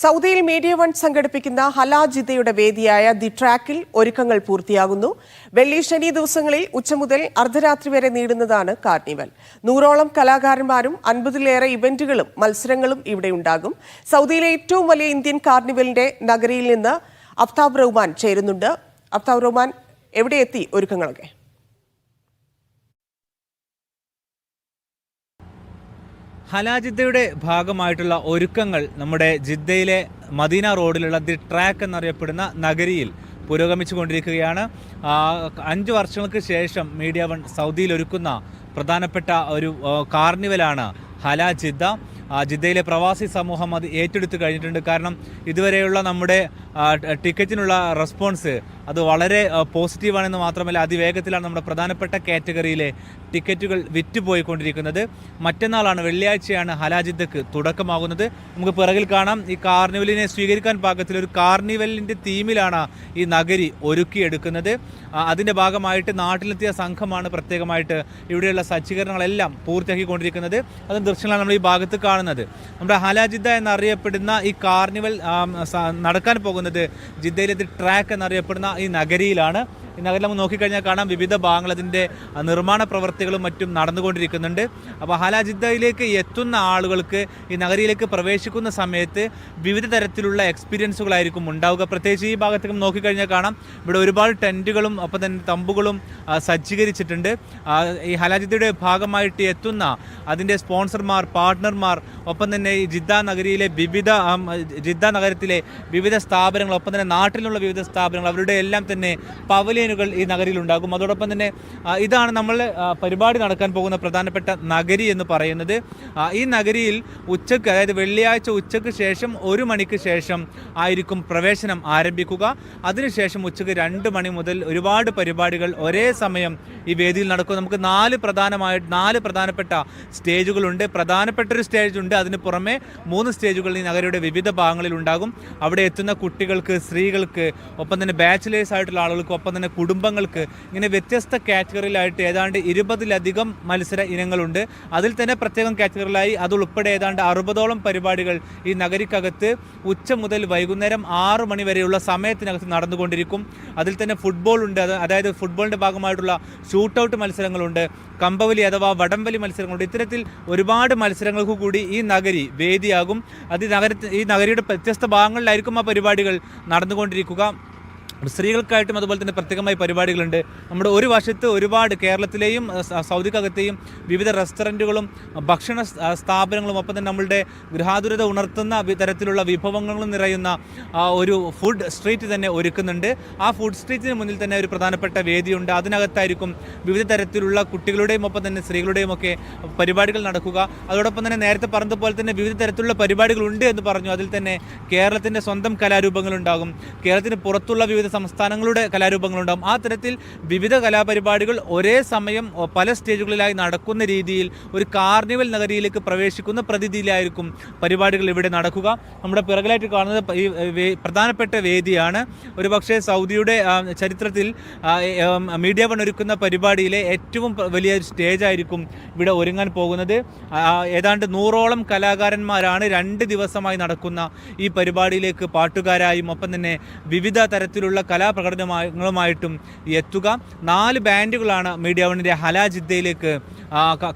സൗദിയിൽ media one സംഘടിപ്പിക്കുന്ന ഹലാജിദയുടെ വേദിയായ ദി ട്രാക്കിൽ ഒരുക്കങ്ങൾ പൂർത്തിയാകുന്നു. വെള്ളി ശനി ദിവസങ്ങളിൽ ഉച്ചമുതൽ അർദ്ധരാത്രി വരെ നീളുന്നതാണ് കാർണിവൽ. 100ഓളം കലാകാരന്മാരും 50ലേറെ ഇവന്റുകളും മത്സരങ്ങളും ഇവിടെയുണ്ടാകും. സൗദിയിലെ ഏറ്റവും വലിയ ഇന്ത്യൻ കാർണിവലിന്റെ നഗരിയിൽ നിന്ന് അഫ്താബ് റഹ്മാൻ ചേരുന്നുണ്ട്. അഫ്താബ് റഹ്മാൻ, എവിടെ എത്തി ഒരുക്കങ്ങളൊക്കെ? ഹലാജിദ്ദയുടെ ഭാഗമായിട്ടുള്ള ഒരുക്കങ്ങൾ നമ്മുടെ ജിദ്ദയിലെ മദീന റോഡിലുള്ള ദി ട്രാക്ക് എന്നറിയപ്പെടുന്ന നഗരിയിൽ പുരോഗമിച്ചു കൊണ്ടിരിക്കുകയാണ്. 5 വർഷങ്ങൾക്ക് ശേഷം മീഡിയ വൺ സൗദിയിൽ ഒരുക്കുന്ന പ്രധാനപ്പെട്ട ഒരു കാർണിവലാണ് ഹലാജിദ്ദ. ജിദ്ദയിലെ പ്രവാസി സമൂഹം അത് ഏറ്റെടുത്ത് കഴിഞ്ഞിട്ടുണ്ട്. കാരണം ഇതുവരെയുള്ള നമ്മുടെ ടിക്കറ്റിനുള്ള റെസ്പോൺസ് അത് വളരെ പോസിറ്റീവാണെന്ന് മാത്രമല്ല അതിവേഗത്തിലാണ് നമ്മുടെ പ്രധാനപ്പെട്ട കാറ്റഗറിയിലെ ടിക്കറ്റുകൾ വിറ്റുപോയിക്കൊണ്ടിരിക്കുന്നത്. മറ്റന്നാളാണ്, വെള്ളിയാഴ്ചയാണ് ഹലാജിദ്ദക്ക് തുടക്കമാകുന്നത്. നമുക്ക് പിറകിൽ കാണാം, ഈ കാർണിവലിനെ സ്വീകരിക്കാൻ പാകത്തിൽ ഒരു കാർണിവലിൻ്റെ തീമിലാണ് ഈ നഗരി ഒരുക്കിയെടുക്കുന്നത്. അതിൻ്റെ ഭാഗമായിട്ട് നാട്ടിലെത്തിയ സംഘമാണ് പ്രത്യേകമായിട്ട് ഇവിടെയുള്ള സജ്ജീകരണങ്ങളെല്ലാം പൂർത്തിയാക്കിക്കൊണ്ടിരിക്കുന്നത്. അത് ദൃശ്യങ്ങളാണ് നമ്മൾ ഈ ഭാഗത്ത് കാണുന്നത്. നമ്മുടെ ഹലാജിദ്ദ എന്നറിയപ്പെടുന്ന ഈ കാർണിവൽ നടക്കാൻ പോകുന്നത് ജിദ്ദയിലെ ട്രാക്ക് എന്നറിയപ്പെടുന്ന ഈ നഗരിയിലാണ്. ഈ നഗരം നമ്മൾ നോക്കിക്കഴിഞ്ഞാൽ കാണാം, വിവിധ ഭാഗങ്ങൾ അതിൻ്റെ നിർമ്മാണ പ്രവർത്തികളും മറ്റും നടന്നുകൊണ്ടിരിക്കുന്നുണ്ട്. അപ്പോൾ ഹലാജിദ്ദയിലേക്ക് എത്തുന്ന ആളുകൾക്ക് ഈ നഗരിയിലേക്ക് പ്രവേശിക്കുന്ന സമയത്ത് വിവിധ തരത്തിലുള്ള എക്സ്പീരിയൻസുകളായിരിക്കും ഉണ്ടാവുക. പ്രത്യേകിച്ച് ഈ ഭാഗത്തേക്ക് നോക്കിക്കഴിഞ്ഞാൽ കാണാം, ഇവിടെ ഒരുപാട് ടെൻറ്റുകളും ഒപ്പം തന്നെ തമ്പുകളും സജ്ജീകരിച്ചിട്ടുണ്ട്. ഈ ഹലാജിദ്ദയുടെ ഭാഗമായിട്ട് എത്തുന്ന അതിൻ്റെ സ്പോൺസർമാർ, പാർട്ട്ണർമാർ, ഒപ്പം തന്നെ ഈ ജിദ്ദ നഗരത്തിലെ വിവിധ സ്ഥാപനങ്ങൾ, ഒപ്പം തന്നെ നാട്ടിലുള്ള വിവിധ സ്ഥാപനങ്ങൾ, അവരുടെ എല്ലാം തന്നെ പവലിയനുകൾ ഈ നഗരിയിലുണ്ടാകും. അതോടൊപ്പം തന്നെ ഇതാണ് നമ്മൾ പരിപാടി നടക്കാൻ പോകുന്ന പ്രധാനപ്പെട്ട നഗരി എന്ന് പറയുന്നത്. ഈ നഗരിയിൽ ഉച്ചയ്ക്ക്, അതായത് വെള്ളിയാഴ്ച ഉച്ചയ്ക്ക് ശേഷം 1 മണിക്ക് ശേഷം ആയിരിക്കും പ്രവേശനം ആരംഭിക്കുക. അതിനുശേഷം ഉച്ചയ്ക്ക് 2 മണി മുതൽ ഒരുപാട് പരിപാടികൾ ഒരേ സമയം ഈ വേദിയിൽ നടക്കും. നമുക്ക് 4 പ്രധാനപ്പെട്ട സ്റ്റേജുകളുണ്ട്. പ്രധാനപ്പെട്ടൊരു സ്റ്റേജുണ്ട്, അതിന് പുറമെ 3 സ്റ്റേജുകൾ ഈ നഗരിയുടെ വിവിധ ഭാഗങ്ങളിൽ ഉണ്ടാകും. അവിടെ എത്തുന്ന കുട്ടികൾക്ക്, സ്ത്രീകൾക്ക്, ഒപ്പം തന്നെ ബാച്ചിലേഴ്സ് ആയിട്ടുള്ള ആളുകൾക്ക്, ഒപ്പം തന്നെ കുടുംബങ്ങൾക്ക്, ഇങ്ങനെ വ്യത്യസ്ത കാറ്റഗറിയിലായിട്ട് ഏതാണ്ട് 20ലധികം മത്സര ഇനങ്ങളുണ്ട്. അതിൽ തന്നെ പ്രത്യേകം കാറ്റഗറിയിലായി അതുൾപ്പെടെ ഏതാണ്ട് 60ഓളം പരിപാടികൾ ഈ നഗരിക്കകത്ത് ഉച്ച മുതൽ വൈകുന്നേരം 6 മണി വരെയുള്ള സമയത്തിനകത്ത് നടന്നുകൊണ്ടിരിക്കും. അതിൽ തന്നെ ഫുട്ബോൾ ഉണ്ട്, അതായത് ഫുട്ബോളിൻ്റെ ഭാഗമായിട്ടുള്ള ഷൂട്ടൗട്ട് മത്സരങ്ങളുണ്ട്, കമ്പവലി അഥവാ വടംവലി മത്സരങ്ങളുണ്ട്. ഇത്തരത്തിൽ ഒരുപാട് മത്സരങ്ങൾക്ക് കൂടി ഈ നഗരി വേദിയാകും. ഈ നഗരിയുടെ വ്യത്യസ്ത ഭാഗങ്ങളിലായിരിക്കും ആ പരിപാടികൾ നടന്നുകൊണ്ടിരിക്കുക. സ്ത്രീകൾക്കായിട്ടും അതുപോലെ തന്നെ പ്രത്യേകമായി പരിപാടികളുണ്ട്. നമ്മുടെ ഒരു വശത്ത് ഒരുപാട് കേരളത്തിലെയും സൗദിക്കകത്തെയും വിവിധ റെസ്റ്റോറൻറ്റുകളും ഭക്ഷണ സ്ഥാപനങ്ങളും, ഒപ്പം തന്നെ നമ്മളുടെ ഗൃഹാതുരത ഉണർത്തുന്ന തരത്തിലുള്ള വിഭവങ്ങളും നിറയുന്ന ഒരു ഫുഡ് സ്ട്രീറ്റ് തന്നെ ഒരുക്കുന്നുണ്ട്. ആ ഫുഡ് സ്ട്രീറ്റിന് മുന്നിൽ തന്നെ ഒരു പ്രധാനപ്പെട്ട വേദിയുണ്ട്. അതിനകത്തായിരിക്കും വിവിധ തരത്തിലുള്ള കുട്ടികളുടെയും ഒപ്പം തന്നെ സ്ത്രീകളുടെയും ഒക്കെ പരിപാടികൾ നടക്കുക. അതോടൊപ്പം തന്നെ നേരത്തെ പറഞ്ഞതുപോലെ തന്നെ വിവിധ തരത്തിലുള്ള പരിപാടികളുണ്ട് എന്ന് പറഞ്ഞു. അതിൽ തന്നെ കേരളത്തിൻ്റെ സ്വന്തം കലാരൂപങ്ങളുണ്ടാകും, കേരളത്തിന് പുറത്തുള്ള വിവിധ സംസ്ഥാനങ്ങളുടെ കലാരൂപങ്ങളുണ്ടാകും. ആ തരത്തിൽ വിവിധ കലാപരിപാടികൾ ഒരേ സമയം പല സ്റ്റേജുകളിലായി നടക്കുന്ന രീതിയിൽ ഒരു കാർണിവൽ നഗരിയിലേക്ക് പ്രവേശിക്കുന്ന പ്രതീതിയിലായിരിക്കും പരിപാടികൾ ഇവിടെ നടക്കുക. നമ്മുടെ പിറകിലായിട്ട് കാണുന്നത് ഈ പ്രധാനപ്പെട്ട വേദിയാണ്. ഒരുപക്ഷെ സൗദിയുടെ ചരിത്രത്തിൽ മീഡിയ വൺ ഒരുക്കുന്ന പരിപാടിയിലെ ഏറ്റവും വലിയ സ്റ്റേജായിരിക്കും ഇവിടെ ഒരുങ്ങാൻ പോകുന്നത്. ഏതാണ്ട് 100ഓളം കലാകാരന്മാരാണ് 2 ദിവസമായി നടക്കുന്ന ഈ പരിപാടിയിലേക്ക് പാട്ടുകാരായും ഒപ്പം തന്നെ വിവിധ തരത്തിലുള്ള കലാപ്രകടനങ്ങളുമായിട്ടും എത്തുക. 4 ബാൻഡുകളാണ് മീഡിയ വണ്ണിൻ്റെ ഹലാജിദ്ദയിലേക്ക്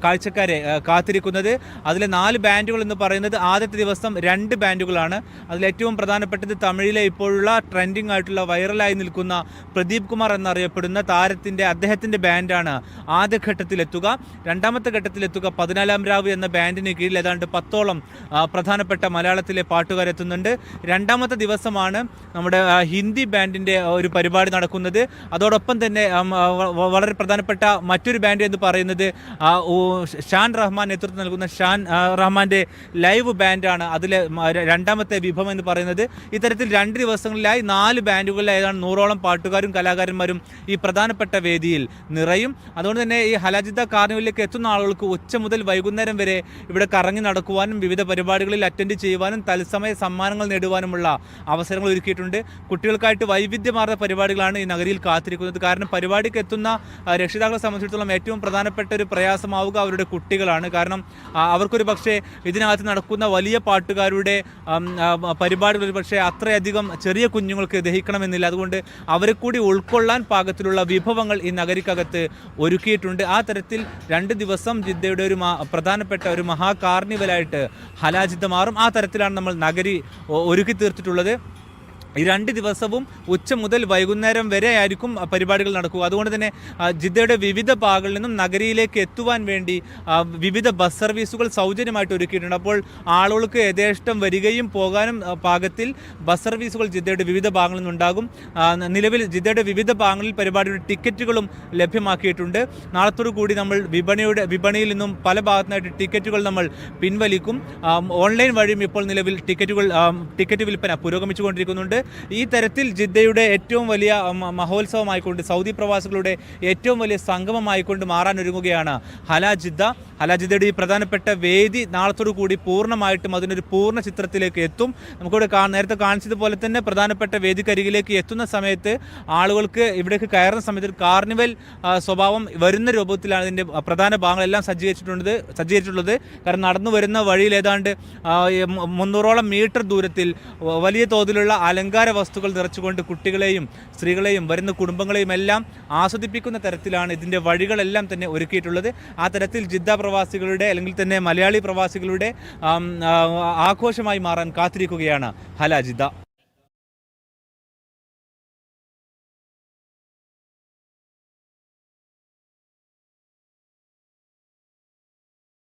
കാഴ്ചക്കാരെ കാത്തിരിക്കുന്നത്. അതിലെ 4 ബാൻഡുകൾ എന്ന് പറയുന്നത് ആദ്യത്തെ ദിവസം 2 ബാൻഡുകളാണ്. അതിലേറ്റവും പ്രധാനപ്പെട്ടത് തമിഴിലെ ഇപ്പോഴുള്ള ട്രെൻഡിങ് ആയിട്ടുള്ള വൈറലായി നിൽക്കുന്ന പ്രദീപ് കുമാർ എന്നറിയപ്പെടുന്ന അദ്ദേഹത്തിൻ്റെ ബാൻഡാണ് ആദ്യഘട്ടത്തിലെത്തുക. രണ്ടാമത്തെ ഘട്ടത്തിലെത്തുക 14ാം രാവ് എന്ന ബാൻഡിന് കീഴിൽ ഏതാണ്ട് 10ഓളം പ്രധാനപ്പെട്ട മലയാളത്തിലെ പാട്ടുകാരെത്തുന്നുണ്ട്. രണ്ടാമത്തെ ദിവസമാണ് നമ്മുടെ ഹിന്ദി ബാൻഡിൻ്റെ ഒരു പരിപാടി നടക്കുന്നത്. അതോടൊപ്പം തന്നെ വളരെ പ്രധാനപ്പെട്ട മറ്റൊരു ബാൻഡ് എന്ന് പറയുന്നത് ഷാൻ റഹ്മാൻ നേതൃത്വം നൽകുന്ന ഷാൻ റഹ്മാൻ്റെ ലൈവ് ബാൻഡാണ് അതിലെ രണ്ടാമത്തെ വിഭവം എന്ന് പറയുന്നത്. ഇത്തരത്തിൽ 2 ദിവസങ്ങളിലായി 4 ബാൻഡുകളിൽ ഏതാണ് 100ഓളം പാട്ടുകാരും കലാകാരന്മാരും ഈ പ്രധാനപ്പെട്ട വേദിയിൽ നിറയും. അതുകൊണ്ട് തന്നെ ഈ ഹലാജിദ്ദ കാർണിവലിലേക്ക് എത്തുന്ന ആളുകൾക്ക് ഉച്ച മുതൽ വൈകുന്നേരം വരെ ഇവിടെ കറങ്ങി നടക്കുവാനും വിവിധ പരിപാടികളിൽ അറ്റൻഡ് ചെയ്യുവാനും തത്സമയ സമ്മാനങ്ങൾ നേടുവാനുമുള്ള അവസരങ്ങൾ ഒരുക്കിയിട്ടുണ്ട്. കുട്ടികൾക്കായിട്ട് വൈവിധ്യ വൈവിധ്യമാർന്ന പരിപാടികളാണ് ഈ നഗരിയിൽ കാത്തിരിക്കുന്നത്. കാരണം പരിപാടിക്ക് എത്തുന്ന രക്ഷിതാക്കളെ സംബന്ധിച്ചിടത്തോളം ഏറ്റവും പ്രധാനപ്പെട്ട ഒരു പ്രയാസമാവുക അവരുടെ കുട്ടികളാണ്. കാരണം അവർക്കൊരു പക്ഷേ ഇതിനകത്ത് നടക്കുന്ന വലിയ പാട്ടുകാരുടെ പരിപാടികൾ ഒരു പക്ഷേ അത്രയധികം ചെറിയ കുഞ്ഞുങ്ങൾക്ക് ദഹിക്കണമെന്നില്ല. അതുകൊണ്ട് അവരെ കൂടി ഉൾക്കൊള്ളാൻ പാകത്തിലുള്ള വിഭവങ്ങൾ ഈ നഗരിക്കകത്ത് ഒരുക്കിയിട്ടുണ്ട്. ആ തരത്തിൽ 2 ദിവസം ജിദ്ദയുടെ ഒരു പ്രധാനപ്പെട്ട ഒരു മഹാ കാർണിവലായിട്ട് ഹലാ ജിദ്ദ മാറും. ആ തരത്തിലാണ് നമ്മൾ നഗരി ഒരുക്കി തീർത്തിട്ടുള്ളത്. ഈ 2 ദിവസവും ഉച്ച മുതൽ വൈകുന്നേരം വരെ ആയിരിക്കും പരിപാടികൾ നടക്കുക. അതുകൊണ്ട് തന്നെ ജിദ്ദയുടെ വിവിധ ഭാഗങ്ങളിൽ നിന്നും നഗരിയിലേക്ക് എത്തുവാൻ വേണ്ടി വിവിധ ബസ് സർവീസുകൾ സൗജന്യമായിട്ട് ഒരുക്കിയിട്ടുണ്ട്. അപ്പോൾ ആളുകൾക്ക് യഥേഷ്ടം വരികയും പോകാനും പാകത്തിൽ ബസ് സർവീസുകൾ ജിദ്ദയുടെ വിവിധ ഭാഗങ്ങളിൽ നിന്നുണ്ടാകും. നിലവിൽ ജിദ്ദയുടെ വിവിധ ഭാഗങ്ങളിൽ പരിപാടിയുടെ ടിക്കറ്റുകളും ലഭ്യമാക്കിയിട്ടുണ്ട്. നാളത്തോടു കൂടി നമ്മൾ വിപണിയിൽ നിന്നും പല ഭാഗത്തുനിന്നായിട്ട് ടിക്കറ്റുകൾ നമ്മൾ പിൻവലിക്കും. ഓൺലൈൻ വഴിയും ഇപ്പോൾ നിലവിൽ ടിക്കറ്റ് വിൽപ്പന പുരോഗമിച്ചുകൊണ്ടിരിക്കുന്നുണ്ട്. ഈ തരത്തിൽ ജിദ്ദയുടെ ഏറ്റവും വലിയ മഹോത്സവമായിക്കൊണ്ട് സൗദി പ്രവാസികളുടെ ഏറ്റവും വലിയ സംഗമമായിക്കൊണ്ട് മാറാനൊരുങ്ങുകയാണ് ഹലാ ജിദ്ദ. ഹലാ ജിദ്ദയുടെ ഈ പ്രധാനപ്പെട്ട വേദി നാളത്തോടു കൂടി പൂർണ്ണമായിട്ടും അതിനൊരു പൂർണ്ണ ചിത്രത്തിലേക്ക് എത്തും. നമുക്കിവിടെ നേരത്തെ കാണിച്ചതുപോലെ തന്നെ പ്രധാനപ്പെട്ട വേദിക്കരികിലേക്ക് എത്തുന്ന സമയത്ത് ആളുകൾക്ക് ഇവിടേക്ക് കയറുന്ന സമയത്ത് ഒരു കാർണിവൽ സ്വഭാവം വരുന്ന രൂപത്തിലാണ് ഇതിൻ്റെ പ്രധാന ഭാഗങ്ങളെല്ലാം സജ്ജീകരിച്ചിട്ടുള്ളത്. കാരണം നടന്നു വരുന്ന വഴിയിൽ ഏതാണ്ട് 300ഓളം മീറ്റർ ദൂരത്തിൽ വലിയ തോതിലുള്ള അലങ്കാര വസ്തുക്കൾ നിറച്ചുകൊണ്ട് കുട്ടികളെയും സ്ത്രീകളെയും വരുന്ന കുടുംബങ്ങളെയും എല്ലാം ആസ്വദിപ്പിക്കുന്ന തരത്തിലാണ് ഇതിൻ്റെ വഴികളെല്ലാം തന്നെ ഒരുക്കിയിട്ടുള്ളത്. ആ തരത്തിൽ ജിദ്ദ പ്രവാസികളുടെ അല്ലെങ്കിൽ തന്നെ മലയാളി പ്രവാസികളുടെ ആഘോഷമായി മാറാൻ കാത്തിരിക്കുകയാണ് ഹലാ ജിദ്ദ.